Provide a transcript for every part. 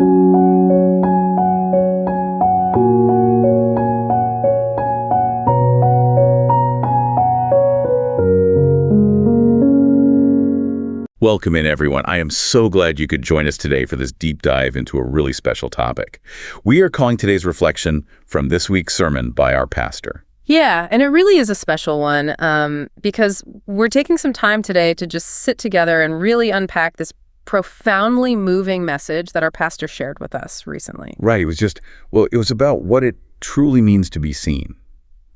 Welcome in, everyone. I am so glad you could join us today for this deep dive into a really special topic. We are calling today's reflection from this week's sermon by our pastor. Yeah, and it really is a special one because we're taking some time today to just sit together and really unpack this profoundly moving message that our pastor shared with us recently. Right. It was about what it truly means to be seen,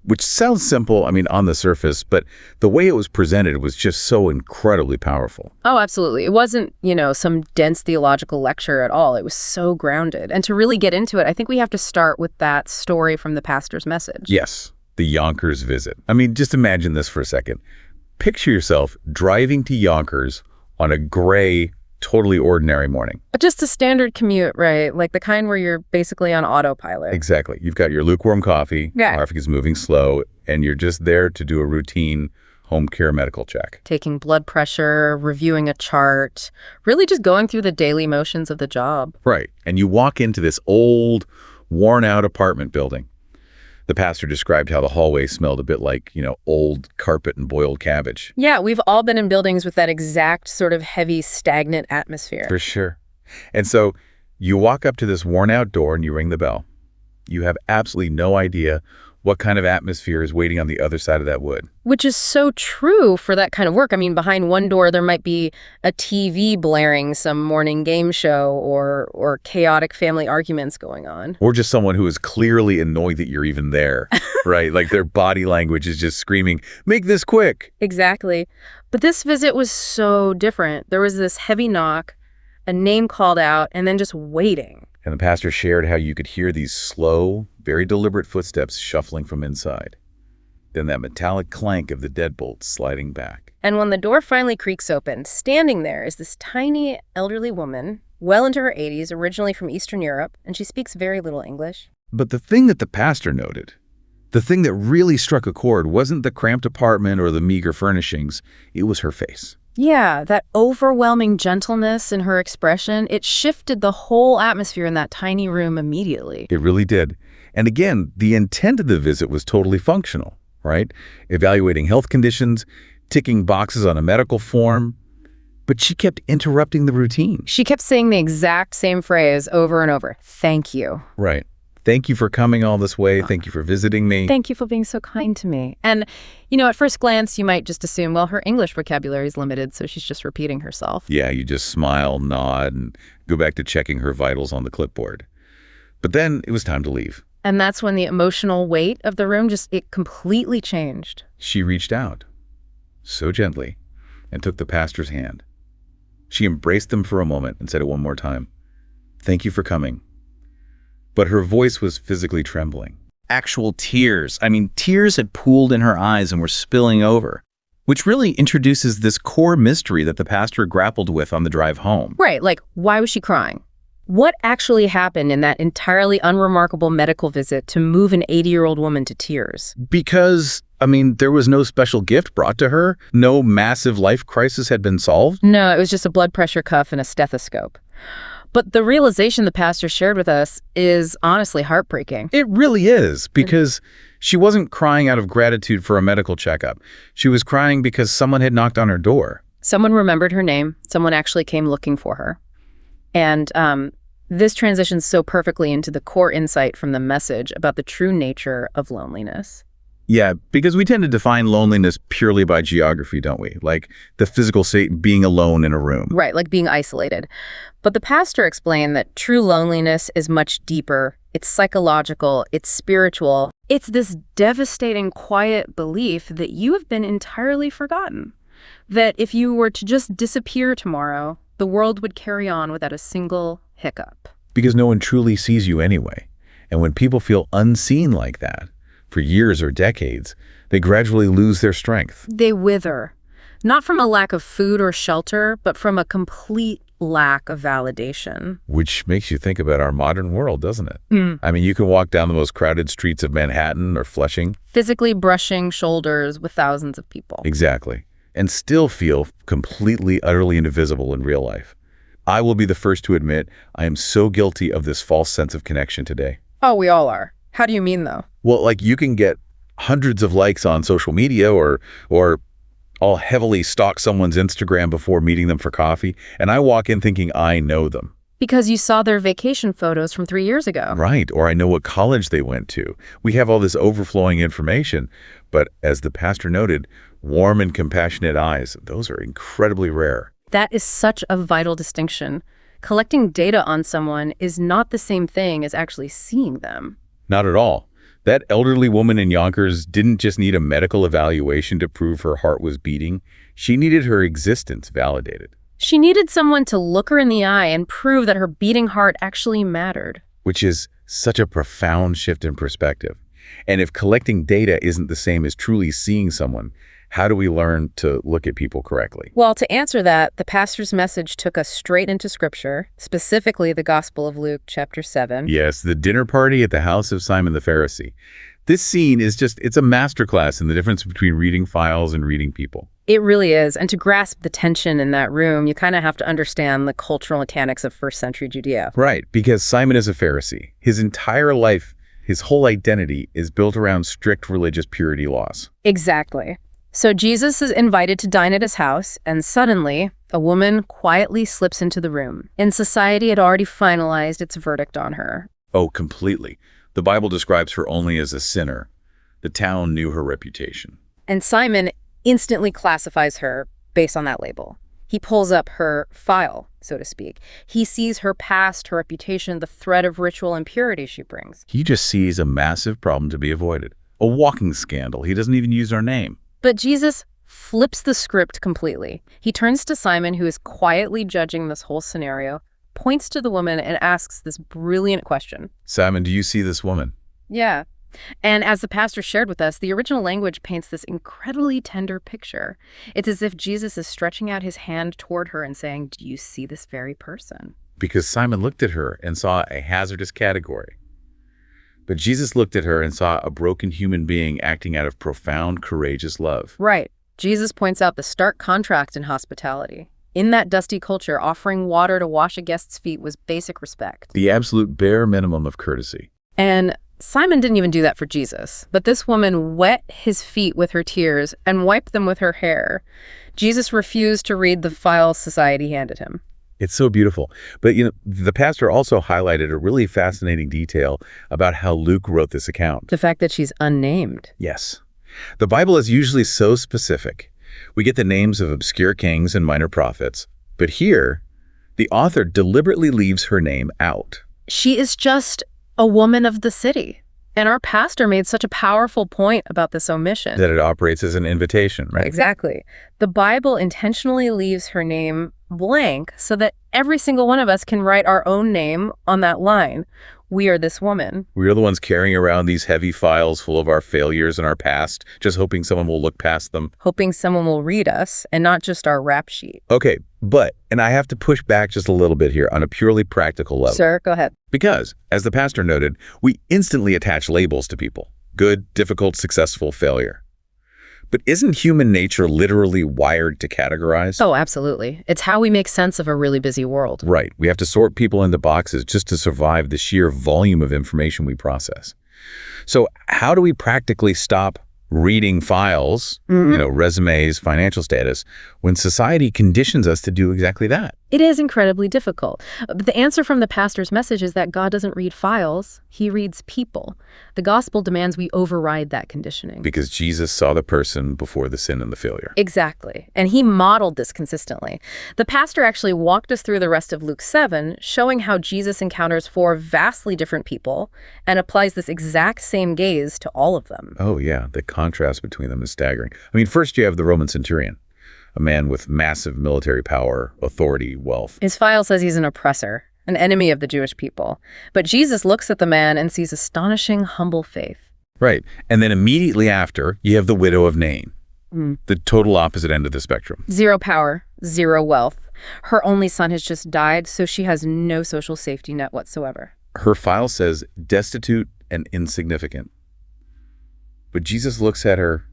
which sounds simple, on the surface, but the way it was presented was just so incredibly powerful. Oh, absolutely. It wasn't, some dense theological lecture at all. It was so grounded. And to really get into it, I think we have to start with that story from the pastor's message. Yes, the Yonkers visit. Just imagine this for a second. Picture yourself driving to Yonkers on a gray, totally ordinary morning. Just a standard commute, right? Like the kind where you're basically on autopilot. Exactly. You've got your lukewarm coffee, yeah. Traffic is moving slow, and you're just there to do a routine home care medical check. Taking blood pressure, reviewing a chart, really just going through the daily motions of the job. Right. And you walk into this old, worn-out apartment building. The pastor described how the hallway smelled a bit like, old carpet and boiled cabbage. Yeah, we've all been in buildings with that exact sort of heavy, stagnant atmosphere. For sure. And so you walk up to this worn-out door and you ring the bell. You have absolutely no idea what kind of atmosphere is waiting on the other side of that wood. Which is so true for that kind of work. Behind one door, there might be a TV blaring some morning game show or chaotic family arguments going on. Or just someone who is clearly annoyed that you're even there, right? Like their body language is just screaming, make this quick. Exactly. But this visit was so different. There was this heavy knock, a name called out, and then just waiting. And the pastor shared how you could hear these slow, very deliberate footsteps shuffling from inside. Then that metallic clank of the deadbolt sliding back. And when the door finally creaks open, standing there is this tiny, elderly woman, well into her 80s, originally from Eastern Europe, and she speaks very little English. But the thing that the pastor noted, the thing that really struck a chord, wasn't the cramped apartment or the meager furnishings, it was her face. Yeah, that overwhelming gentleness in her expression, it shifted the whole atmosphere in that tiny room immediately. It really did. And again, the intent of the visit was totally functional, right? Evaluating health conditions, ticking boxes on a medical form. But she kept interrupting the routine. She kept saying the exact same phrase over and over. Thank you. Right. Thank you for coming all this way. Thank you for visiting me. Thank you for being so kind to me. And, at first glance, you might just assume, well, her English vocabulary is limited, so she's just repeating herself. Yeah, you just smile, nod, and go back to checking her vitals on the clipboard. But then it was time to leave. And that's when the emotional weight of the room it completely changed. She reached out, so gently, and took the pastor's hand. She embraced them for a moment and said it one more time. Thank you for coming. But her voice was physically trembling. Actual tears. Tears had pooled in her eyes and were spilling over, which really introduces this core mystery that the pastor grappled with on the drive home. Right, like, why was she crying? What actually happened in that entirely unremarkable medical visit to move an 80-year-old woman to tears? Because, there was no special gift brought to her. No massive life crisis had been solved. No, it was just a blood pressure cuff and a stethoscope. But the realization the pastor shared with us is honestly heartbreaking. It really is, because she wasn't crying out of gratitude for a medical checkup. She was crying because someone had knocked on her door. Someone remembered her name. Someone actually came looking for her. And this transitions so perfectly into the core insight from the message about the true nature of loneliness. Yeah, because we tend to define loneliness purely by geography, don't we? Like the physical state, being alone in a room. Right, like being isolated. But the pastor explained that true loneliness is much deeper. It's psychological, it's spiritual. It's this devastating, quiet belief that you have been entirely forgotten. That if you were to just disappear tomorrow, the world would carry on without a single hiccup. Because no one truly sees you anyway. And when people feel unseen like that, for years or decades, they gradually lose their strength. They wither, not from a lack of food or shelter, but from a complete lack of validation. Which makes you think about our modern world, doesn't it? You can walk down the most crowded streets of Manhattan or Flushing. Physically brushing shoulders with thousands of people. Exactly. And still feel completely, utterly invisible in real life. I will be the first to admit I am so guilty of this false sense of connection today. Oh, we all are. How do you mean, though? Well, like you can get hundreds of likes on social media or I'll heavily stalk someone's Instagram before meeting them for coffee, and I walk in thinking I know them. Because you saw their vacation photos from 3 years ago. Right, or I know what college they went to. We have all this overflowing information, but as the pastor noted, warm and compassionate eyes, those are incredibly rare. That is such a vital distinction. Collecting data on someone is not the same thing as actually seeing them. Not at all. That elderly woman in Yonkers didn't just need a medical evaluation to prove her heart was beating. She needed her existence validated. She needed someone to look her in the eye and prove that her beating heart actually mattered. Which is such a profound shift in perspective. And if collecting data isn't the same as truly seeing someone, how do we learn to look at people correctly? Well, to answer that, the pastor's message took us straight into Scripture, specifically the Gospel of Luke, chapter 7. Yes, the dinner party at the house of Simon the Pharisee. This scene is it's a masterclass in the difference between reading files and reading people. It really is. And to grasp the tension in that room, you kind of have to understand the cultural mechanics of first century Judea. Right, because Simon is a Pharisee. His entire life, his whole identity is built around strict religious purity laws. Exactly. So Jesus is invited to dine at his house, and suddenly, a woman quietly slips into the room. And society had already finalized its verdict on her. Oh, completely. The Bible describes her only as a sinner. The town knew her reputation. And Simon instantly classifies her based on that label. He pulls up her file, so to speak. He sees her past, her reputation, the threat of ritual impurity she brings. He just sees a massive problem to be avoided. A walking scandal. He doesn't even use her name. But Jesus flips the script completely. He turns to Simon, who is quietly judging this whole scenario, points to the woman, and asks this brilliant question. Simon, do you see this woman? Yeah. And as the pastor shared with us, the original language paints this incredibly tender picture. It's as if Jesus is stretching out his hand toward her and saying, do you see this very person? Because Simon looked at her and saw a hazardous category. But Jesus looked at her and saw a broken human being acting out of profound, courageous love. Right. Jesus points out the stark contrast in hospitality. In that dusty culture, offering water to wash a guest's feet was basic respect. The absolute bare minimum of courtesy. And Simon didn't even do that for Jesus, but this woman wet his feet with her tears and wiped them with her hair. Jesus refused to read the file society handed him. It's so beautiful. But, the pastor also highlighted a really fascinating detail about how Luke wrote this account. The fact that she's unnamed. Yes. The Bible is usually so specific. We get the names of obscure kings and minor prophets. But here, the author deliberately leaves her name out. She is just a woman of the city. And our pastor made such a powerful point about this omission. That it operates as an invitation, right? Exactly. The Bible intentionally leaves her name blank so that every single one of us can write our own name on that line. We are this woman. We are the ones carrying around these heavy files full of our failures and our past, just hoping someone will look past them. Hoping someone will read us and not just our rap sheet. Okay, and I have to push back just a little bit here on a purely practical level. Sir, go ahead. Because, as the pastor noted, we instantly attach labels to people. Good, difficult, successful, failure. But isn't human nature literally wired to categorize? Oh, absolutely. It's how we make sense of a really busy world. Right. We have to sort people into boxes just to survive the sheer volume of information we process. So how do we practically stop reading files, resumes, financial status, when society conditions us to do exactly that? It is incredibly difficult. But the answer from the pastor's message is that God doesn't read files, he reads people. The gospel demands we override that conditioning. Because Jesus saw the person before the sin and the failure. Exactly. And he modeled this consistently. The pastor actually walked us through the rest of Luke 7, showing how Jesus encounters 4 vastly different people and applies this exact same gaze to all of them. Oh, yeah. The contrast between them is staggering. I mean, first you have the Roman centurion, a man with massive military power, authority, wealth. His file says he's an oppressor, an enemy of the Jewish people. But Jesus looks at the man and sees astonishing, humble faith. Right. And then immediately after, you have the widow of Nain, the total opposite end of the spectrum. 0 power, 0 wealth. Her only son has just died, so she has no social safety net whatsoever. Her file says destitute and insignificant. But Jesus looks at her,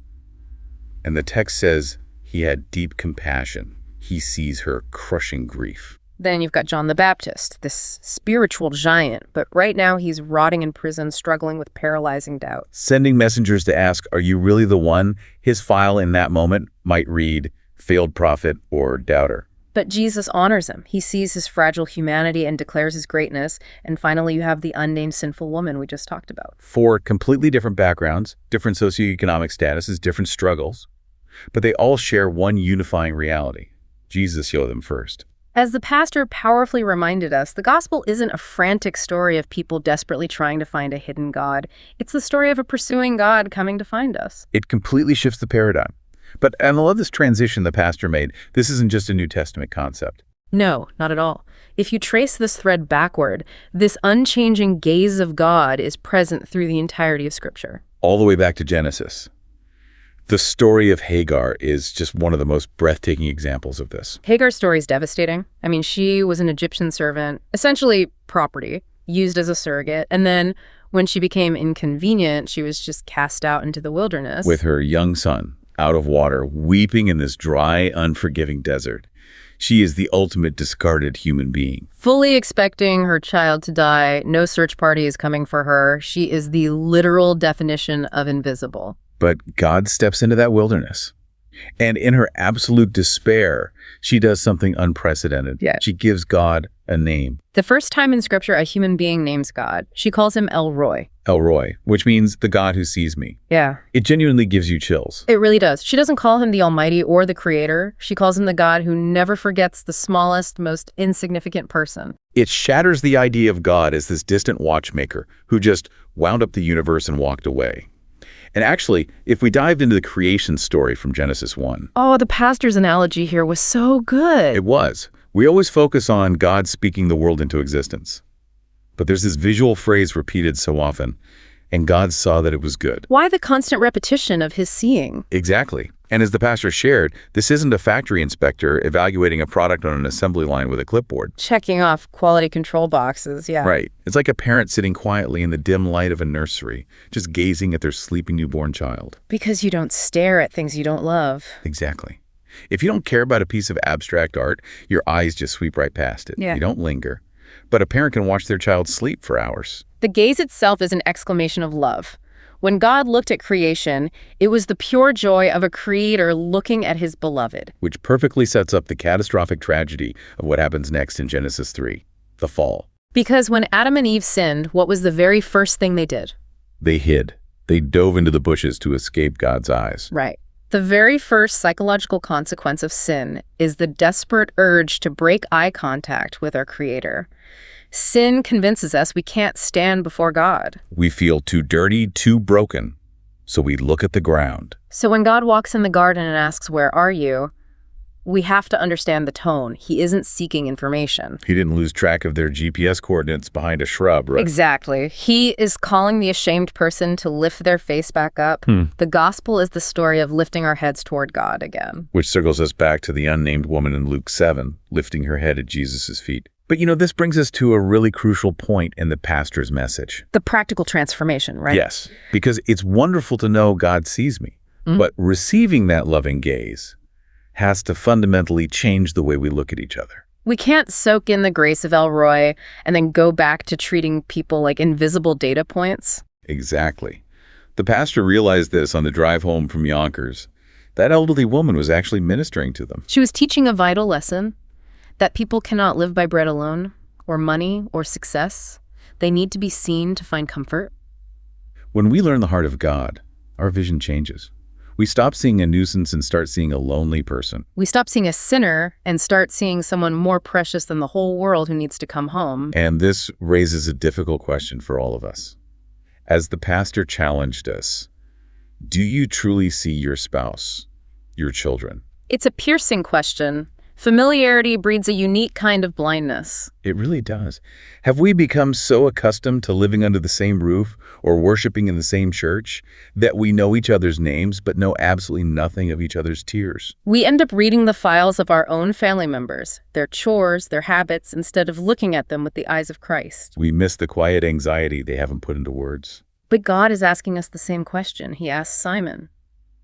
and the text says he had deep compassion. He sees her crushing grief. Then you've got John the Baptist, this spiritual giant, but right now he's rotting in prison, struggling with paralyzing doubt. Sending messengers to ask, are you really the one? His file in that moment might read, failed prophet or doubter. But Jesus honors him. He sees his fragile humanity and declares his greatness. And finally, you have the unnamed sinful woman we just talked about. 4 completely different backgrounds, different socioeconomic statuses, different struggles, but they all share one unifying reality. Jesus showed them first. As the pastor powerfully reminded us, the gospel isn't a frantic story of people desperately trying to find a hidden God. It's the story of a pursuing God coming to find us. It completely shifts the paradigm. And I love this transition the pastor made. This isn't just a New Testament concept. No, not at all. If you trace this thread backward, this unchanging gaze of God is present through the entirety of Scripture. All the way back to Genesis. The story of Hagar is just one of the most breathtaking examples of this. Hagar's story is devastating. I mean, she was an Egyptian servant, essentially property, used as a surrogate. And then when she became inconvenient, she was just cast out into the wilderness. With her young son, out of water, weeping in this dry, unforgiving desert. She is the ultimate discarded human being. Fully expecting her child to die, no search party is coming for her. She is the literal definition of invisible. But God steps into that wilderness. And in her absolute despair, she does something unprecedented. Yeah. She gives God a name. The first time in Scripture a human being names God, she calls him El Roi. El Roi, which means the God who sees me. Yeah. It genuinely gives you chills. It really does. She doesn't call him the Almighty or the Creator. She calls him the God who never forgets the smallest, most insignificant person. It shatters the idea of God as this distant watchmaker who just wound up the universe and walked away. And actually, if we dived into the creation story from Genesis 1. Oh, the pastor's analogy here was so good. It was. We always focus on God speaking the world into existence. But there's this visual phrase repeated so often, and God saw that it was good. Why the constant repetition of his seeing? Exactly. And as the pastor shared, this isn't a factory inspector evaluating a product on an assembly line with a clipboard. Checking off quality control boxes, yeah. Right. It's like a parent sitting quietly in the dim light of a nursery, just gazing at their sleeping newborn child. Because you don't stare at things you don't love. Exactly. If you don't care about a piece of abstract art, your eyes just sweep right past it. Yeah. You don't linger. But a parent can watch their child sleep for hours. The gaze itself is an exclamation of love. When God looked at creation, it was the pure joy of a creator looking at his beloved. Which perfectly sets up the catastrophic tragedy of what happens next in Genesis 3, the fall. Because when Adam and Eve sinned, what was the very first thing they did? They hid. They dove into the bushes to escape God's eyes. Right. The very first psychological consequence of sin is the desperate urge to break eye contact with our Creator. Sin convinces us we can't stand before God. We feel too dirty, too broken, so we look at the ground. So when God walks in the garden and asks, "Where are you?" we have to understand the tone. He isn't seeking information. He didn't lose track of their GPS coordinates behind a shrub, right? Exactly. He is calling the ashamed person to lift their face back up. The gospel is the story of lifting our heads toward God again. Which circles us back to the unnamed woman in Luke 7, lifting her head at Jesus' feet. But this brings us to a really crucial point in the pastor's message. The practical transformation, right? Yes, because it's wonderful to know God sees me, but receiving that loving gaze has to fundamentally change the way we look at each other. We can't soak in the grace of El Roi and then go back to treating people like invisible data points. Exactly. The pastor realized this on the drive home from Yonkers. That elderly woman was actually ministering to them. She was teaching a vital lesson, that people cannot live by bread alone, or money, or success. They need to be seen to find comfort. When we learn the heart of God, our vision changes. We stop seeing a nuisance and start seeing a lonely person. We stop seeing a sinner and start seeing someone more precious than the whole world who needs to come home. And this raises a difficult question for all of us. As the pastor challenged us, do you truly see your spouse, your children? It's a piercing question. Familiarity breeds a unique kind of blindness. It really does. Have we become so accustomed to living under the same roof or worshiping in the same church that we know each other's names but know absolutely nothing of each other's tears? We end up reading the files of our own family members, their chores, their habits, instead of looking at them with the eyes of Christ. We miss the quiet anxiety they haven't put into words. But God is asking us the same question. He asked Simon,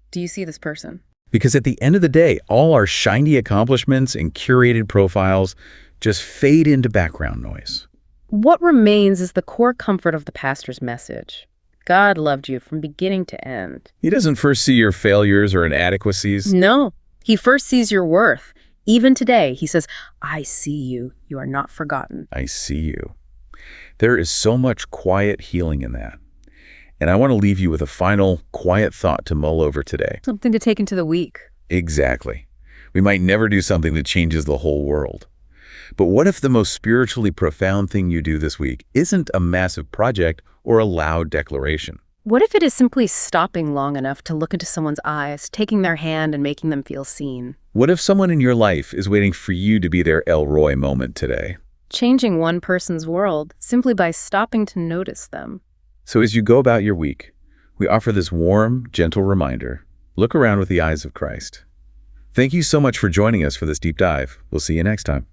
"Do you see this person?" Because at the end of the day, all our shiny accomplishments and curated profiles just fade into background noise. What remains is the core comfort of the pastor's message. God loved you from beginning to end. He doesn't first see your failures or inadequacies. No, he first sees your worth. Even today, he says, I see you. You are not forgotten. I see you. There is so much quiet healing in that. And I want to leave you with a final quiet thought to mull over today. Something to take into the week. Exactly. We might never do something that changes the whole world. But what if the most spiritually profound thing you do this week isn't a massive project or a loud declaration? What if it is simply stopping long enough to look into someone's eyes, taking their hand and making them feel seen? What if someone in your life is waiting for you to be their Elroy moment today? Changing one person's world simply by stopping to notice them. So as you go about your week, we offer this warm, gentle reminder. Look around with the eyes of Christ. Thank you so much for joining us for this deep dive. We'll see you next time.